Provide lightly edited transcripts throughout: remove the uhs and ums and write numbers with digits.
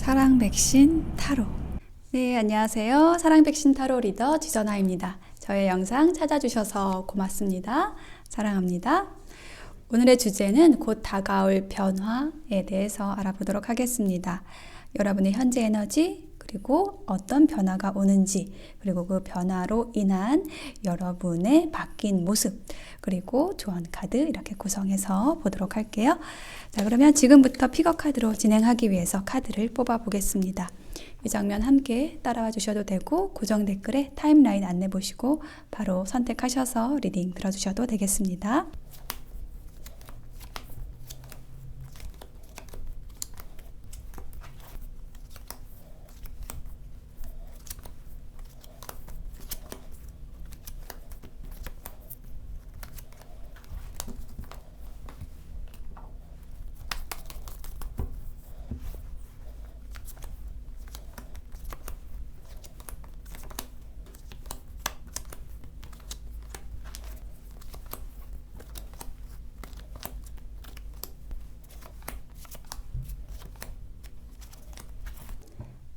사랑 백신 타로. 네, 안녕하세요. 사랑 백신 타로 리더 지선아입니다. 저의 영상 찾아주셔서 고맙습니다. 사랑합니다. 오늘의 주제는 곧 다가올 변화에 대해서 알아보도록 하겠습니다. 여러분의 현재 에너지, 그리고 어떤 변화가 오는지, 그리고 그 변화로 인한 여러분의 바뀐 모습, 그리고 조언 카드 이렇게 구성해서 보도록 할게요. 자, 그러면 지금부터 픽업 카드로 진행하기 위해서 카드를 뽑아 보겠습니다. 이 장면 함께 따라와 주셔도 되고, 고정 댓글에 타임라인 안내 보시고 바로 선택하셔서 리딩 들어주셔도 되겠습니다.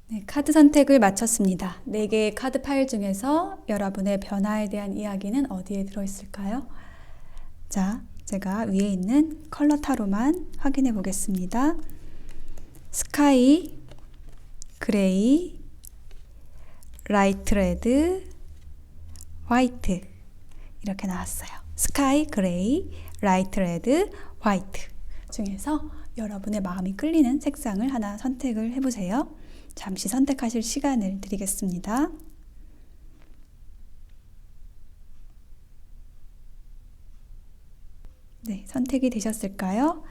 네, 카드 선택을 마쳤습니다. 4개의 카드 파일 중에서 여러분의 변화에 대한 이야기는 어디에 들어있을까요? 자, 제가 위에 있는 컬러 타로만 확인해 보겠습니다. 스카이, 그레이, 라이트 레드, 화이트 이렇게 나왔어요. 스카이, 그레이, 라이트 레드, 화이트 중에서 여러분의 마음이 끌리는 색상을 하나 선택을 해보세요. 잠시 선택하실 시간을 드리겠습니다. 네, 선택이 되셨을까요?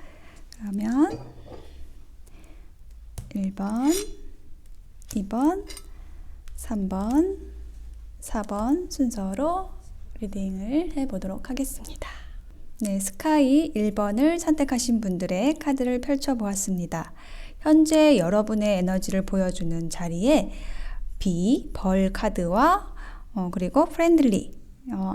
그러면 1번, 2번, 3번, 4번 순서로 리딩을 해보도록 하겠습니다. 네, 스카이 1번을 선택하신 분들의 카드를 펼쳐보았습니다. 현재 여러분의 에너지를 보여주는 자리에 벌 카드와 그리고 프렌들리,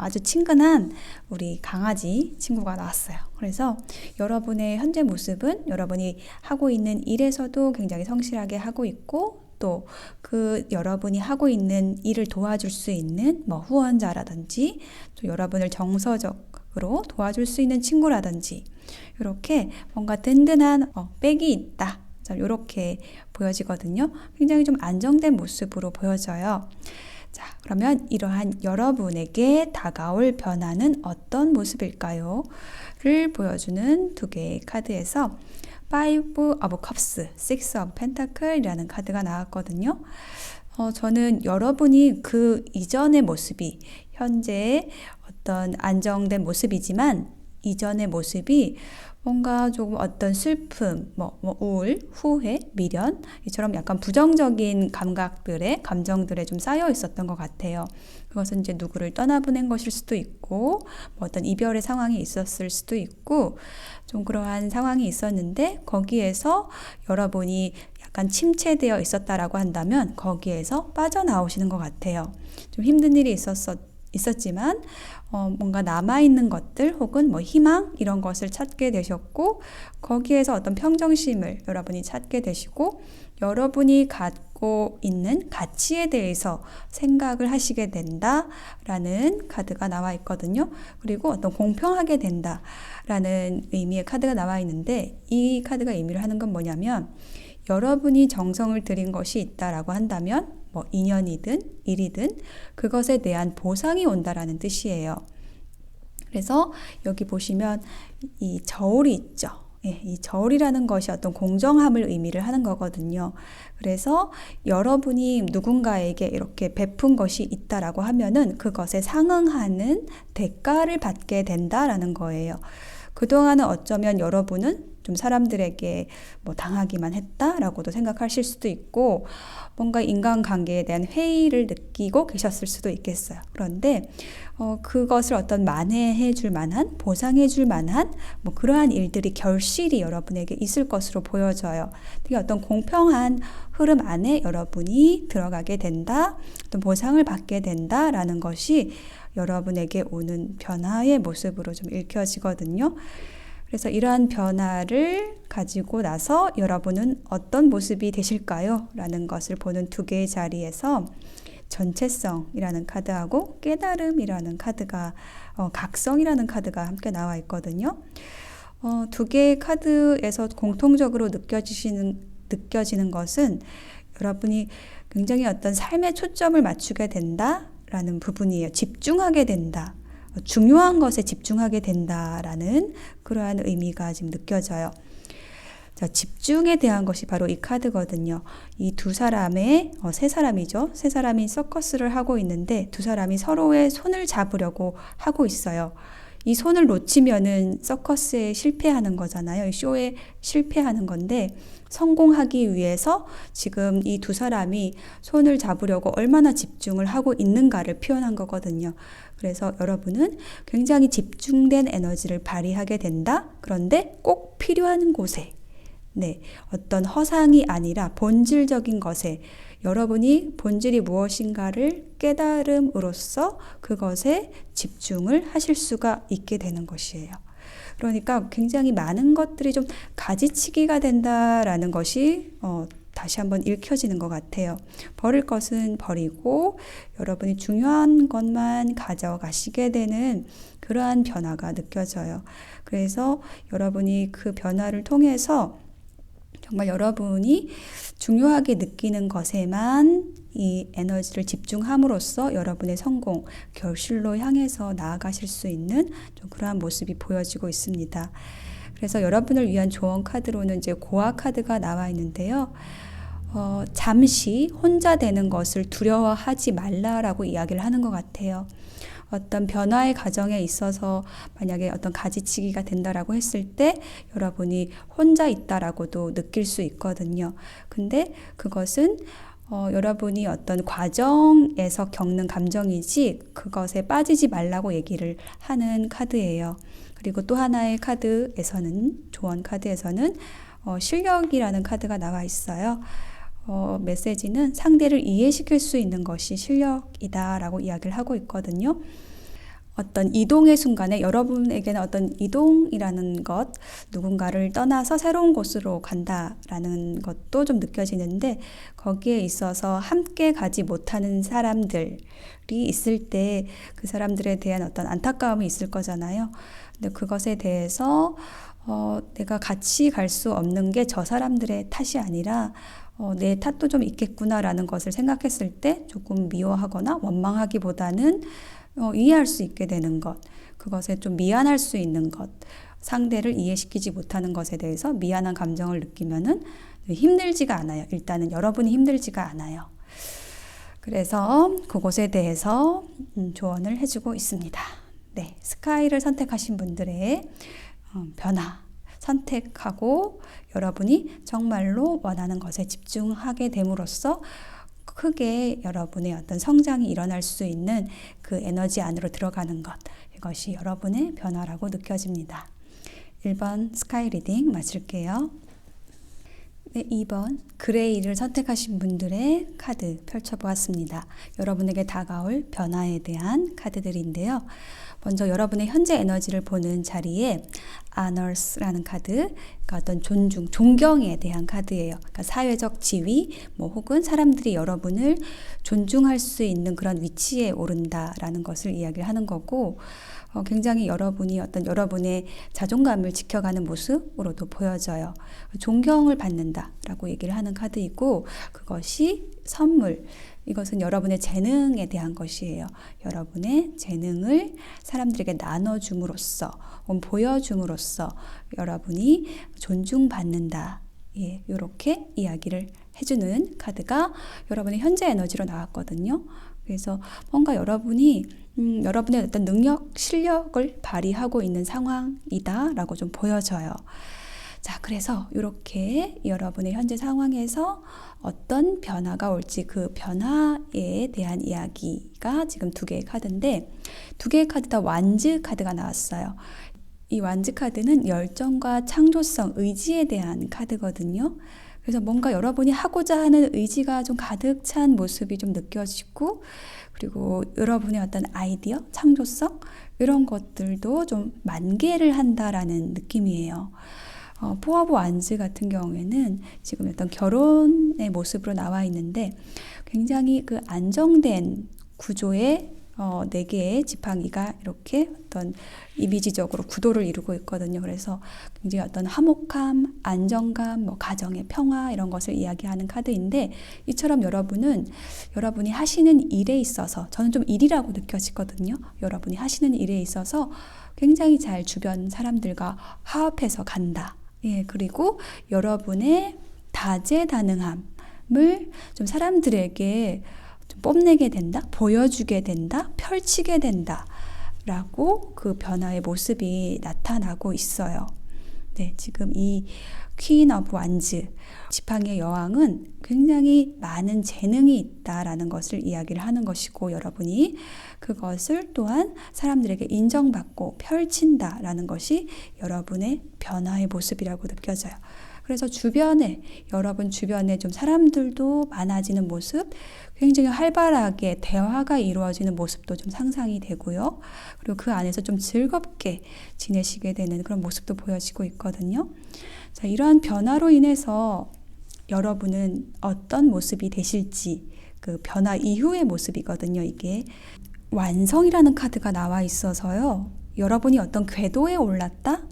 아주 친근한 우리 강아지 친구가 나왔어요. 그래서 여러분의 현재 모습은 여러분이 하고 있는 일에서도 굉장히 성실하게 하고 있고, 또 그 여러분이 하고 있는 일을 도와줄 수 있는 후원자라든지, 또 여러분을 정서적으로 도와줄 수 있는 친구라든지, 이렇게 뭔가 든든한 백이 있다, 이렇게 보여지거든요. 굉장히 좀 안정된 모습으로 보여져요. 자, 그러면 이러한 여러분에게 다가올 변화는 어떤 모습일까요? 를 보여주는 2개의 카드에서 5 of Cups, 6 of Pentacle이라는 카드가 나왔거든요. 저는 여러분이 그 이전의 모습이 현재의 어떤 안정된 모습이지만, 이전의 모습이 뭔가 조금 어떤 슬픔, 우울, 후회, 미련, 이처럼 약간 부정적인 감정들에 좀 쌓여 있었던 것 같아요. 그것은 이제 누구를 떠나보낸 것일 수도 있고, 어떤 이별의 상황이 있었을 수도 있고, 좀 그러한 상황이 있었는데, 거기에서 여러분이 약간 침체되어 있었다라고 한다면, 거기에서 빠져나오시는 것 같아요. 좀 힘든 일이 있었지만 뭔가 남아있는 것들 혹은 희망, 이런 것을 찾게 되셨고, 거기에서 어떤 평정심을 여러분이 찾게 되시고, 여러분이 갖고 있는 가치에 대해서 생각을 하시게 된다라는 카드가 나와 있거든요. 그리고 어떤 공평하게 된다라는 의미의 카드가 나와 있는데, 이 카드가 의미를 하는 건 뭐냐면, 여러분이 정성을 들인 것이 있다라고 한다면 인연이든 일이든 그것에 대한 보상이 온다라는 뜻이에요. 그래서 여기 보시면 이 저울이 있죠. 이 저울이라는 것이 어떤 공정함을 의미를 하는 거거든요. 그래서 여러분이 누군가에게 이렇게 베푼 것이 있다라고 하면은 그것에 상응하는 대가를 받게 된다라는 거예요. 그동안은 어쩌면 여러분은 좀 사람들에게 당하기만 했다라고도 생각하실 수도 있고, 뭔가 인간관계에 대한 회의를 느끼고 계셨을 수도 있겠어요. 그런데 그것을 어떤 만회해 줄 만한, 보상해 줄 만한 그러한 일들이 결실이 여러분에게 있을 것으로 보여져요. 되게 어떤 공평한 흐름 안에 여러분이 들어가게 된다, 또 보상을 받게 된다라는 것이 여러분에게 오는 변화의 모습으로 좀 읽혀지거든요. 그래서 이러한 변화를 가지고 나서 여러분은 어떤 모습이 되실까요? 라는 것을 보는 두 개의 자리에서 전체성이라는 카드하고 깨달음이라는 카드가 각성이라는 카드가 함께 나와 있거든요. 두 개의 카드에서 공통적으로 느껴지는 것은 여러분이 굉장히 어떤 삶에 초점을 맞추게 된다라는 부분이에요. 집중하게 된다. 중요한 것에 집중하게 된다라는 그러한 의미가 지금 느껴져요. 자, 집중에 대한 것이 바로 이 카드거든요. 이 두 사람의, 세 사람이죠. 세 사람이 서커스를 하고 있는데 두 사람이 서로의 손을 잡으려고 하고 있어요. 이 손을 놓치면은 서커스에 실패하는 거잖아요. 이 쇼에 실패하는 건데 성공하기 위해서 지금 이 두 사람이 손을 잡으려고 얼마나 집중을 하고 있는가를 표현한 거거든요. 그래서 여러분은 굉장히 집중된 에너지를 발휘하게 된다. 그런데 꼭 필요한 곳에, 어떤 허상이 아니라 본질적인 것에 여러분이 본질이 무엇인가를 깨달음으로써 그것에 집중을 하실 수가 있게 되는 것이에요. 그러니까 굉장히 많은 것들이 좀 가지치기가 된다라는 것이 다시 한번 읽혀지는 것 같아요. 버릴 것은 버리고 여러분이 중요한 것만 가져가시게 되는 그러한 변화가 느껴져요. 그래서 여러분이 그 변화를 통해서 정말 여러분이 중요하게 느끼는 것에만 이 에너지를 집중함으로써 여러분의 성공, 결실로 향해서 나아가실 수 있는 좀 그러한 모습이 보여지고 있습니다. 그래서 여러분을 위한 조언 카드로는 이제 고아 카드가 나와 있는데요. 잠시 혼자 되는 것을 두려워하지 말라라고 이야기를 하는 것 같아요. 어떤 변화의 과정에 있어서 만약에 어떤 가지치기가 된다라고 했을 때 여러분이 혼자 있다라고도 느낄 수 있거든요. 근데 그것은 여러분이 어떤 과정에서 겪는 감정이지 그것에 빠지지 말라고 얘기를 하는 카드예요. 그리고 또 하나의 카드에서는, 조언 카드에서는 실력이라는 카드가 나와 있어요. 메시지는 상대를 이해시킬 수 있는 것이 실력이다라고 이야기를 하고 있거든요. 어떤 이동의 순간에 여러분에게는 어떤 이동이라는 것, 누군가를 떠나서 새로운 곳으로 간다라는 것도 좀 느껴지는데 거기에 있어서 함께 가지 못하는 사람들이 있을 때 그 사람들에 대한 어떤 안타까움이 있을 거잖아요. 근데 그것에 대해서 내가 같이 갈 수 없는 게 저 사람들의 탓이 아니라 내 탓도 좀 있겠구나라는 것을 생각했을 때 조금 미워하거나 원망하기보다는 이해할 수 있게 되는 것, 그것에 좀 미안할 수 있는 것, 상대를 이해시키지 못하는 것에 대해서 미안한 감정을 느끼면은 힘들지가 않아요. 일단은 여러분이 힘들지가 않아요. 그래서 그것에 대해서 조언을 해주고 있습니다. 네, 스카이를 선택하신 분들의 변화 선택하고 여러분이 정말로 원하는 것에 집중하게 됨으로써 크게 여러분의 어떤 성장이 일어날 수 있는 그 에너지 안으로 들어가는 것, 이것이 여러분의 변화라고 느껴집니다. 1번 스카이 리딩 마칠게요. 네, 2번 그레이를 선택하신 분들의 카드 펼쳐보았습니다. 여러분에게 다가올 변화에 대한 카드들인데요. 먼저 여러분의 현재 에너지를 보는 자리에 honors라는 카드, 그러니까 어떤 존중, 존경에 대한 카드예요. 그러니까 사회적 지위, 혹은 사람들이 여러분을 존중할 수 있는 그런 위치에 오른다라는 것을 이야기를 하는 거고, 굉장히 여러분이 어떤 여러분의 자존감을 지켜가는 모습으로도 보여져요. 존경을 받는다라고 얘기를 하는 카드이고, 그것이 선물, 이것은 여러분의 재능에 대한 것이에요. 여러분의 재능을 사람들에게 나눠줌으로써, 보여줌으로써 여러분이 존중받는다. 이렇게 이야기를 해주는 카드가 여러분의 현재 에너지로 나왔거든요. 그래서 뭔가 여러분이 여러분의 어떤 능력, 실력을 발휘하고 있는 상황이다라고 좀 보여져요. 자, 그래서 이렇게 여러분의 현재 상황에서 어떤 변화가 올지 그 변화에 대한 이야기가 지금 두 개의 카드인데, 두 개의 카드 다 완즈 카드가 나왔어요. 이 완즈 카드는 열정과 창조성, 의지에 대한 카드거든요. 그래서 뭔가 여러분이 하고자 하는 의지가 좀 가득 찬 모습이 좀 느껴지고, 그리고 여러분의 어떤 아이디어, 창조성 이런 것들도 좀 만개를 한다라는 느낌이에요. 포아보 안즈 같은 경우에는 지금 어떤 결혼의 모습으로 나와 있는데 굉장히 그 안정된 구조의 4개의 지팡이가 이렇게 어떤 이미지적으로 구도를 이루고 있거든요. 그래서 굉장히 어떤 화목함, 안정감, 가정의 평화 이런 것을 이야기하는 카드인데, 이처럼 여러분이 하시는 일에 있어서, 저는 좀 일이라고 느껴지거든요. 여러분이 하시는 일에 있어서 굉장히 잘 주변 사람들과 화합해서 간다. 예, 그리고 여러분의 다재다능함을 좀 사람들에게 좀 뽐내게 된다, 보여주게 된다, 펼치게 된다 라고 그 변화의 모습이 나타나고 있어요. 네, 지금 이 퀸 오브 완즈, 지팡이의 여왕은 굉장히 많은 재능이 있다라는 것을 이야기를 하는 것이고, 여러분이 그것을 또한 사람들에게 인정받고 펼친다라는 것이 여러분의 변화의 모습이라고 느껴져요. 그래서 여러분 주변에 좀 사람들도 많아지는 모습, 굉장히 활발하게 대화가 이루어지는 모습도 좀 상상이 되고요. 그리고 그 안에서 좀 즐겁게 지내시게 되는 그런 모습도 보여지고 있거든요. 자, 이러한 변화로 인해서 여러분은 어떤 모습이 되실지, 그 변화 이후의 모습이거든요. 이게 완성이라는 카드가 나와 있어서요. 여러분이 어떤 궤도에 올랐다?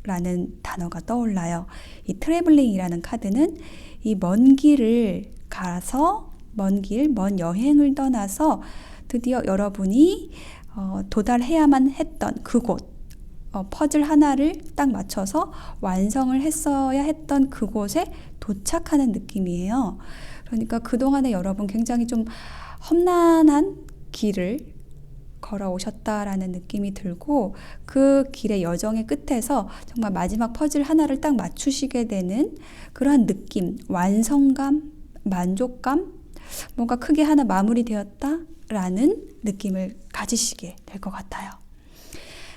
라는 단어가 떠올라요. 이 트래블링이라는 카드는 이 먼 길을 가서 먼 여행을 떠나서 드디어 여러분이 도달해야만 했던 그곳, 퍼즐 하나를 딱 맞춰서 완성을 했어야 했던 그곳에 도착하는 느낌이에요. 그러니까 그동안에 여러분 굉장히 좀 험난한 길을 걸어오셨다라는 느낌이 들고, 그 길의 여정의 끝에서 정말 마지막 퍼즐 하나를 딱 맞추시게 되는 그러한 느낌, 완성감, 만족감, 뭔가 크게 하나 마무리되었다라는 느낌을 가지시게 될 것 같아요.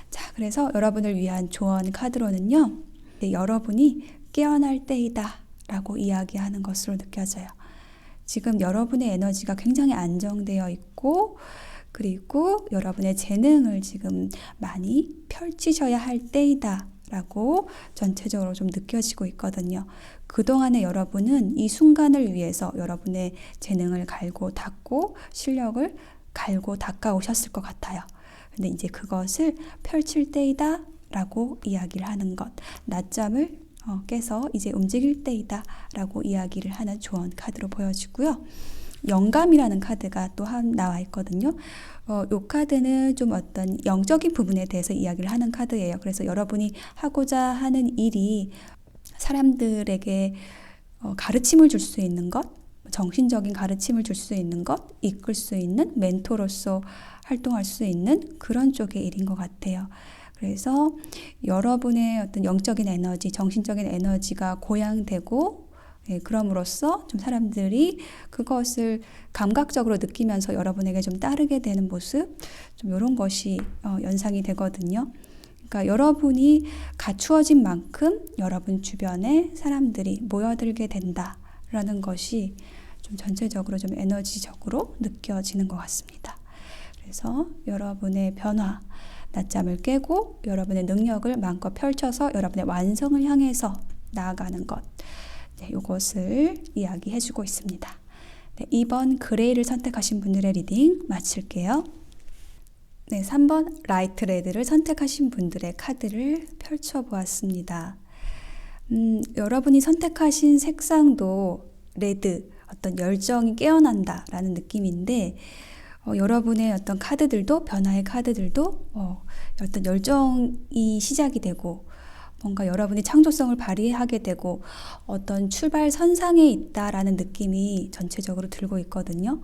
자, 그래서 여러분을 위한 조언 카드로는요, 여러분이 깨어날 때이다 라고 이야기하는 것으로 느껴져요. 지금 여러분의 에너지가 굉장히 안정되어 있고, 그리고 여러분의 재능을 지금 많이 펼치셔야 할 때이다 라고 전체적으로 좀 느껴지고 있거든요. 그동안에 여러분은 이 순간을 위해서 여러분의 재능을 갈고 닦고 실력을 갈고 닦아 오셨을 것 같아요. 근데 이제 그것을 펼칠 때이다 라고 이야기를 하는 것, 낮잠을 깨서 이제 움직일 때이다 라고 이야기를 하는 조언 카드로 보여지고요. 영감이라는 카드가 또 나와 있거든요. 이 카드는 좀 어떤 영적인 부분에 대해서 이야기를 하는 카드예요. 그래서 여러분이 하고자 하는 일이 사람들에게 가르침을 줄 수 있는 것, 정신적인 가르침을 줄 수 있는 것, 이끌 수 있는 멘토로서 활동할 수 있는 그런 쪽의 일인 것 같아요. 그래서 여러분의 어떤 영적인 에너지, 정신적인 에너지가 고양되고, 그럼으로써 좀 사람들이 그것을 감각적으로 느끼면서 여러분에게 좀 따르게 되는 모습, 좀 이런 것이 연상이 되거든요. 그러니까 여러분이 갖추어진 만큼 여러분 주변에 사람들이 모여들게 된다라는 것이 좀 전체적으로 좀 에너지적으로 느껴지는 것 같습니다. 그래서 여러분의 변화, 낮잠을 깨고 여러분의 능력을 마음껏 펼쳐서 여러분의 완성을 향해서 나아가는 것, 이것을 이야기해주고 있습니다. 네, 2번 그레이를 선택하신 분들의 리딩 마칠게요. 네, 3번 라이트 레드를 선택하신 분들의 카드를 펼쳐보았습니다. 여러분이 선택하신 색상도 레드, 어떤 열정이 깨어난다라는 느낌인데, 여러분의 어떤 카드들도, 변화의 카드들도 어떤 열정이 시작이 되고, 뭔가 여러분이 창조성을 발휘하게 되고 어떤 출발 선상에 있다라는 느낌이 전체적으로 들고 있거든요.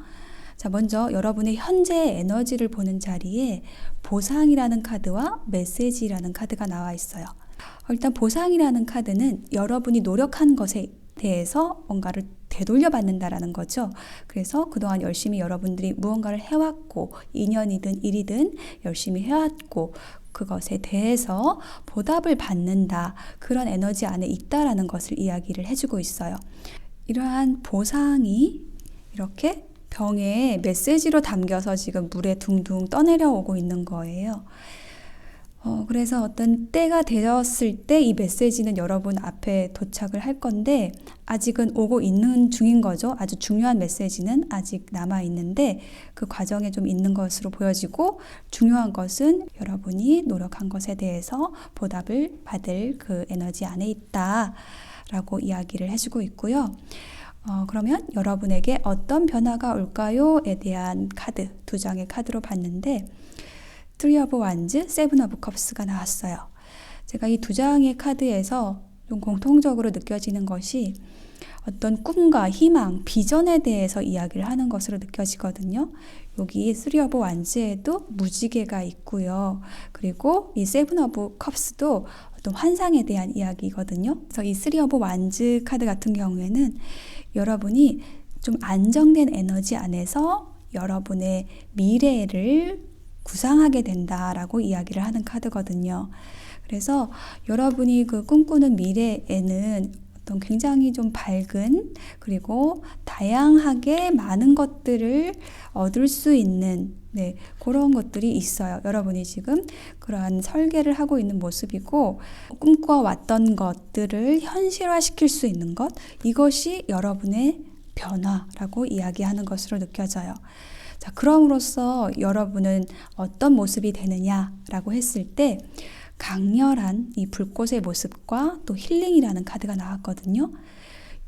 자, 먼저 여러분의 현재의 에너지를 보는 자리에 보상이라는 카드와 메시지라는 카드가 나와 있어요. 일단 보상이라는 카드는 여러분이 노력한 것에 대해서 뭔가를 되돌려 받는다라는 거죠. 그래서 그동안 열심히 여러분들이 무언가를 해왔고, 인연이든 일이든 열심히 해왔고, 그것에 대해서 보답을 받는다. 그런 에너지 안에 있다라는 것을 이야기를 해주고 있어요. 이러한 보상이 이렇게 병에 메시지로 담겨서 지금 물에 둥둥 떠내려오고 있는 거예요. 그래서 어떤 때가 되었을 때 이 메시지는 여러분 앞에 도착을 할 건데 아직은 오고 있는 중인 거죠. 아주 중요한 메시지는 아직 남아 있는데 그 과정에 좀 있는 것으로 보여지고 중요한 것은 여러분이 노력한 것에 대해서 보답을 받을 그 에너지 안에 있다라고 이야기를 해주고 있고요. 그러면 여러분에게 어떤 변화가 올까요?에 대한 카드, 2장의 카드로 봤는데 Three of Wands, Seven of Cups가 나왔어요. 제가 이 2장의 카드에서 좀 공통적으로 느껴지는 것이 어떤 꿈과 희망, 비전에 대해서 이야기를 하는 것으로 느껴지거든요. 여기 Three of Wands에도 무지개가 있고요. 그리고 이 Seven of Cups도 어떤 환상에 대한 이야기거든요. 그래서 이 Three of Wands 카드 같은 경우에는 여러분이 좀 안정된 에너지 안에서 여러분의 미래를 구상하게 된다라고 이야기를 하는 카드거든요. 그래서 여러분이 그 꿈꾸는 미래에는 어떤 굉장히 좀 밝은 그리고 다양하게 많은 것들을 얻을 수 있는 그런 것들이 있어요. 여러분이 지금 그러한 설계를 하고 있는 모습이고 꿈꿔왔던 것들을 현실화시킬 수 있는 것 이것이 여러분의 변화라고 이야기하는 것으로 느껴져요. 자, 그럼으로써 여러분은 어떤 모습이 되느냐라고 했을 때 강렬한 이 불꽃의 모습과 또 힐링이라는 카드가 나왔거든요.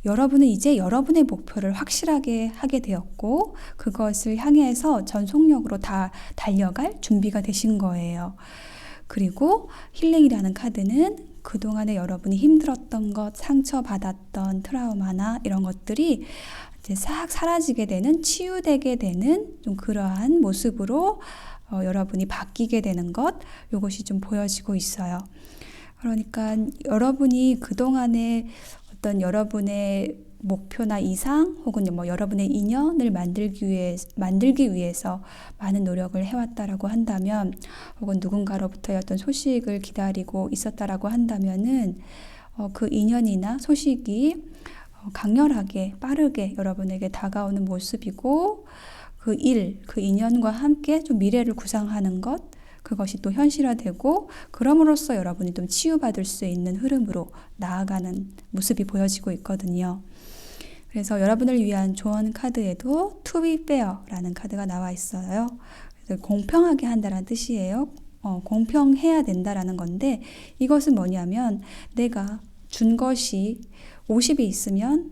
여러분은 이제 여러분의 목표를 확실하게 하게 되었고 그것을 향해서 전속력으로 다 달려갈 준비가 되신 거예요. 그리고 힐링이라는 카드는 그동안에 여러분이 힘들었던 것, 상처받았던 트라우마나 이런 것들이 이제 싹 사라지게 되는, 치유되게 되는 좀 그러한 모습으로 여러분이 바뀌게 되는 것, 이것이 좀 보여지고 있어요. 그러니까 여러분이 그동안에 어떤 여러분의 목표나 이상 혹은 뭐 여러분의 인연을 만들기 위해서 많은 노력을 해왔다라고 한다면 혹은 누군가로부터의 어떤 소식을 기다리고 있었다라고 한다면은 그 인연이나 소식이 강렬하게 빠르게 여러분에게 다가오는 모습이고 그 인연과 함께 좀 미래를 구상하는 것 그것이 또 현실화되고 그럼으로써 여러분이 좀 치유받을 수 있는 흐름으로 나아가는 모습이 보여지고 있거든요. 그래서 여러분을 위한 조언 카드에도 To be fair라는 카드가 나와 있어요. 그래서 공평하게 한다는 뜻이에요. 공평해야 된다라는 건데 이것은 뭐냐면 내가 준 것이 50이 있으면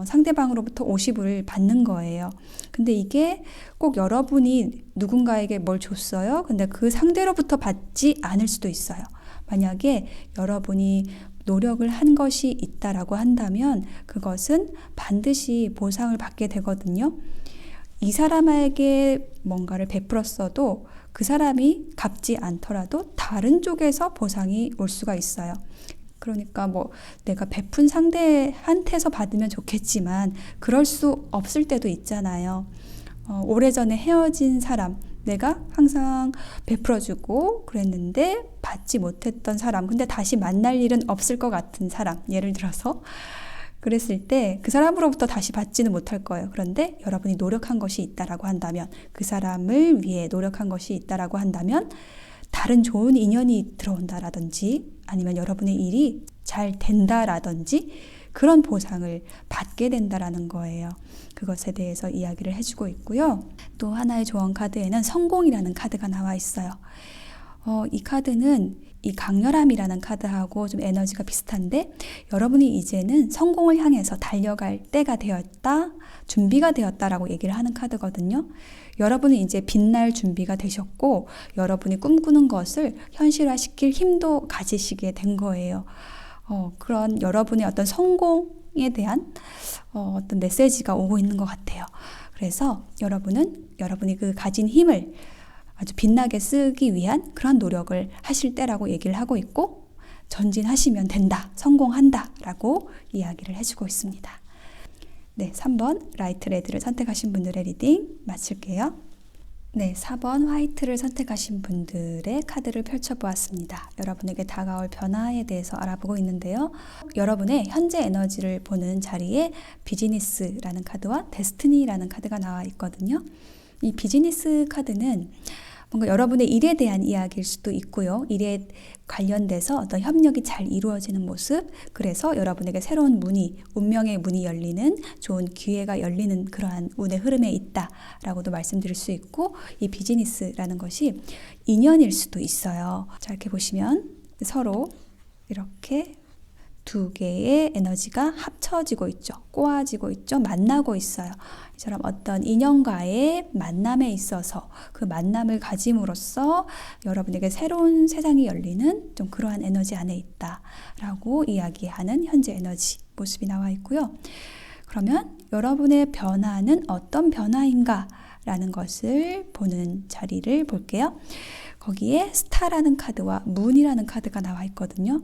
상대방으로부터 50을 받는 거예요. 근데 이게 꼭 여러분이 누군가에게 뭘 줬어요. 근데 그 상대로부터 받지 않을 수도 있어요. 만약에 여러분이 노력을 한 것이 있다라고 한다면 그것은 반드시 보상을 받게 되거든요. 이 사람에게 뭔가를 베풀었어도 그 사람이 갚지 않더라도 다른 쪽에서 보상이 올 수가 있어요. 그러니까 뭐 내가 베푼 상대한테서 받으면 좋겠지만 그럴 수 없을 때도 있잖아요. 오래전에 헤어진 사람, 내가 항상 베풀어주고 그랬는데 받지 못했던 사람, 근데 다시 만날 일은 없을 것 같은 사람, 예를 들어서 그랬을 때 그 사람으로부터 다시 받지는 못할 거예요. 그런데 여러분이 노력한 것이 있다라고 한다면 그 사람을 위해 노력한 것이 있다라고 한다면 다른 좋은 인연이 들어온다라든지 아니면 여러분의 일이 잘 된다라든지 그런 보상을 받게 된다라는 거예요. 그것에 대해서 이야기를 해주고 있고요. 또 하나의 조언 카드에는 성공이라는 카드가 나와 있어요. 이 카드는 이 강렬함이라는 카드하고 좀 에너지가 비슷한데 여러분이 이제는 성공을 향해서 달려갈 때가 되었다, 준비가 되었다라고 얘기를 하는 카드거든요. 여러분은 이제 빛날 준비가 되셨고 여러분이 꿈꾸는 것을 현실화시킬 힘도 가지시게 된 거예요. 그런 여러분의 어떤 성공에 대한 어떤 메시지가 오고 있는 것 같아요. 그래서 여러분이 그 가진 힘을 아주 빛나게 쓰기 위한 그런 노력을 하실 때라고 얘기를 하고 있고 전진하시면 된다, 성공한다 라고 이야기를 해주고 있습니다. 네, 3번 라이트 레드를 선택하신 분들의 리딩 마칠게요. 네, 4번 화이트를 선택하신 분들의 카드를 펼쳐보았습니다. 여러분에게 다가올 변화에 대해서 알아보고 있는데요. 여러분의 현재 에너지를 보는 자리에 비즈니스라는 카드와 데스티니라는 카드가 나와 있거든요. 이 비즈니스 카드는 뭔가 여러분의 일에 대한 이야기일 수도 있고요. 일에 관련돼서 어떤 협력이 잘 이루어지는 모습, 그래서 여러분에게 새로운 문이, 운명의 문이 열리는 좋은 기회가 열리는 그러한 운의 흐름에 있다라고도 말씀드릴 수 있고, 이 비즈니스라는 것이 인연일 수도 있어요. 자, 이렇게 보시면 서로 이렇게 두 개의 에너지가 합쳐지고 있죠. 꼬아지고 있죠. 만나고 있어요. 이처럼 어떤 인연과의 만남에 있어서 그 만남을 가짐으로써 여러분에게 새로운 세상이 열리는 좀 그러한 에너지 안에 있다라고 이야기하는 현재 에너지 모습이 나와 있고요. 그러면 여러분의 변화는 어떤 변화인가? 라는 것을 보는 자리를 볼게요. 거기에 스타라는 카드와 문이라는 카드가 나와 있거든요.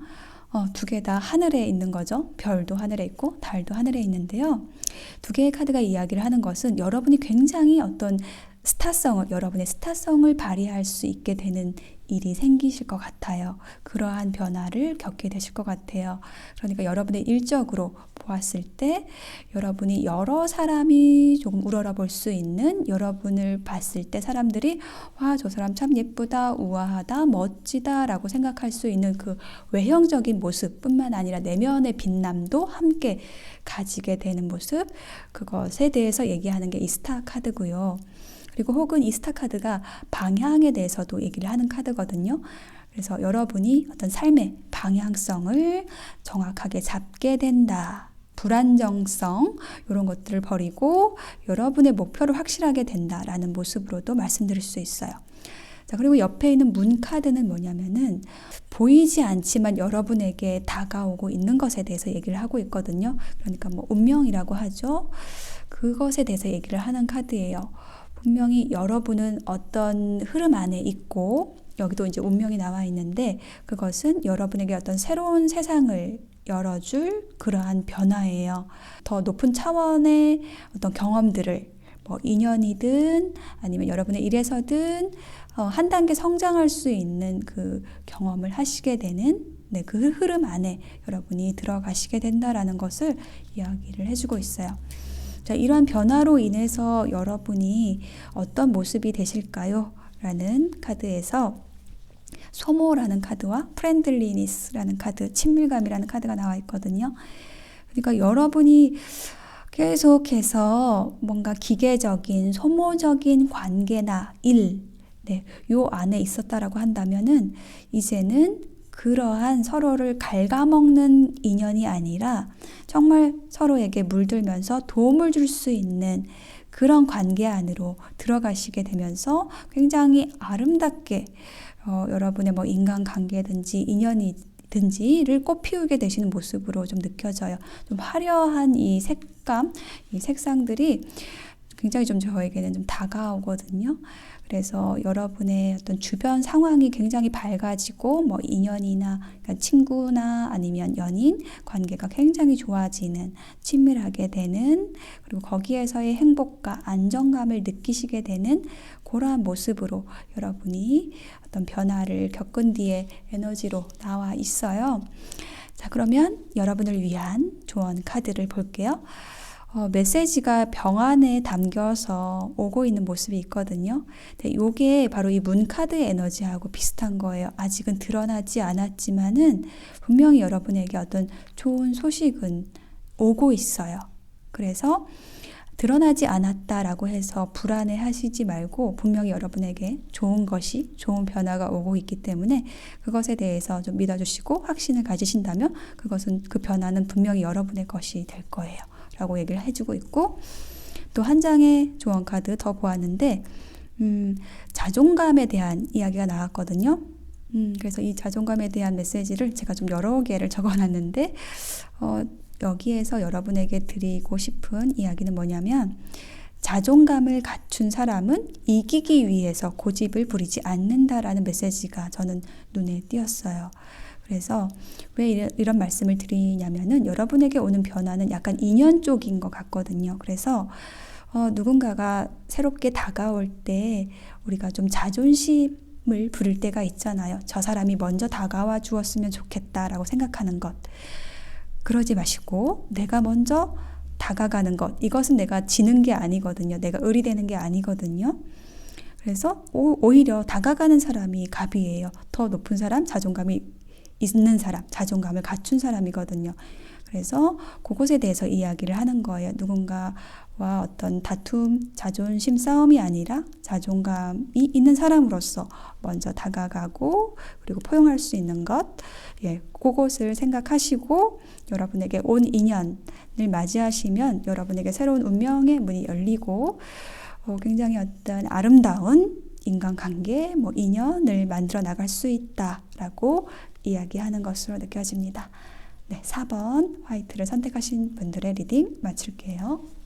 두 개 다 하늘에 있는 거죠. 별도 하늘에 있고 달도 하늘에 있는데요. 두 개의 카드가 이야기를 하는 것은 여러분이 굉장히 어떤 여러분의 스타성을 발휘할 수 있게 되는 일이 생기실 것 같아요. 그러한 변화를 겪게 되실 것 같아요. 그러니까 여러분의 일적으로 보았을 때 여러분이 여러 사람이 조금 우러러볼 수 있는, 여러분을 봤을 때 사람들이 와, 저 사람 참 예쁘다, 우아하다, 멋지다 라고 생각할 수 있는 그 외형적인 모습뿐만 아니라 내면의 빛남도 함께 가지게 되는 모습, 그것에 대해서 얘기하는 게 이 스타 카드고요. 그리고 혹은 이 스타 카드가 방향에 대해서도 얘기를 하는 카드거든요. 그래서 여러분이 어떤 삶의 방향성을 정확하게 잡게 된다. 불안정성 이런 것들을 버리고 여러분의 목표를 확실하게 된다라는 모습으로도 말씀드릴 수 있어요. 자, 그리고 옆에 있는 문 카드는 뭐냐면은 보이지 않지만 여러분에게 다가오고 있는 것에 대해서 얘기를 하고 있거든요. 그러니까 뭐 운명이라고 하죠. 그것에 대해서 얘기를 하는 카드예요. 분명히 여러분은 어떤 흐름 안에 있고 여기도 이제 운명이 나와 있는데 그것은 여러분에게 어떤 새로운 세상을 열어줄 그러한 변화예요. 더 높은 차원의 어떤 경험들을 뭐 인연이든 아니면 여러분의 일에서든 한 단계 성장할 수 있는 그 경험을 하시게 되는 그 흐름 안에 여러분이 들어가시게 된다라는 것을 이야기를 해주고 있어요. 자, 이러한 변화로 인해서 여러분이 어떤 모습이 되실까요? 라는 카드에서 소모라는 카드와 프렌들리니스라는 카드, 친밀감이라는 카드가 나와 있거든요. 그러니까 여러분이 계속해서 뭔가 기계적인, 소모적인 관계나 일, 요 안에 있었다라고 한다면은 이제는 그러한 서로를 갉아먹는 인연이 아니라 정말 서로에게 물들면서 도움을 줄 수 있는 그런 관계 안으로 들어가시게 되면서 굉장히 아름답게 여러분의 뭐 인간관계든지 인연이든지를 꽃피우게 되시는 모습으로 좀 느껴져요. 좀 화려한 이 색감, 이 색상들이 굉장히 좀 저에게는 좀 다가오거든요. 그래서 여러분의 어떤 주변 상황이 굉장히 밝아지고 뭐 인연이나 그러니까 친구나 아니면 연인 관계가 굉장히 좋아지는, 친밀하게 되는, 그리고 거기에서의 행복과 안정감을 느끼시게 되는 그러한 모습으로 여러분이 어떤 변화를 겪은 뒤에 에너지로 나와 있어요. 자, 그러면 여러분을 위한 조언 카드를 볼게요. 메시지가 병 안에 담겨서 오고 있는 모습이 있거든요. 이게 바로 이 문 카드의 에너지하고 비슷한 거예요. 아직은 드러나지 않았지만은 분명히 여러분에게 어떤 좋은 소식은 오고 있어요. 그래서 드러나지 않았다라고 해서 불안해 하시지 말고 분명히 여러분에게 좋은 것이, 좋은 변화가 오고 있기 때문에 그것에 대해서 좀 믿어주시고 확신을 가지신다면 그것은, 그 변화는 분명히 여러분의 것이 될 거예요. 라고 얘기를 해주고 있고, 또 한 장의 조언 카드 더 보았는데 자존감에 대한 이야기가 나왔거든요. 그래서 이 자존감에 대한 메시지를 제가 좀 여러 개를 적어놨는데 여기에서 여러분에게 드리고 싶은 이야기는 뭐냐면, 자존감을 갖춘 사람은 이기기 위해서 고집을 부리지 않는다라는 메시지가 저는 눈에 띄었어요. 그래서 왜 이런 말씀을 드리냐면은 여러분에게 오는 변화는 약간 인연 쪽인 것 같거든요. 그래서 누군가가 새롭게 다가올 때 우리가 좀 자존심을 부릴 때가 있잖아요. 저 사람이 먼저 다가와 주었으면 좋겠다라고 생각하는 것. 그러지 마시고 내가 먼저 다가가는 것. 이것은 내가 지는 게 아니거든요. 내가 을이 되는 게 아니거든요. 그래서 오히려 다가가는 사람이 갑이에요. 더 높은 사람, 자존감이 있는 사람, 자존감을 갖춘 사람이거든요. 그래서 그것에 대해서 이야기를 하는 거예요. 누군가와 어떤 다툼, 자존심 싸움이 아니라 자존감이 있는 사람으로서 먼저 다가가고 그리고 포용할 수 있는 것, 그것을 생각하시고 여러분에게 온 인연을 맞이하시면 여러분에게 새로운 운명의 문이 열리고 굉장히 어떤 아름다운 인간관계, 인연을 만들어 나갈 수 있다라고 이야기하는 것으로 느껴집니다. 네, 4번 화이트를 선택하신 분들의 리딩 마칠게요.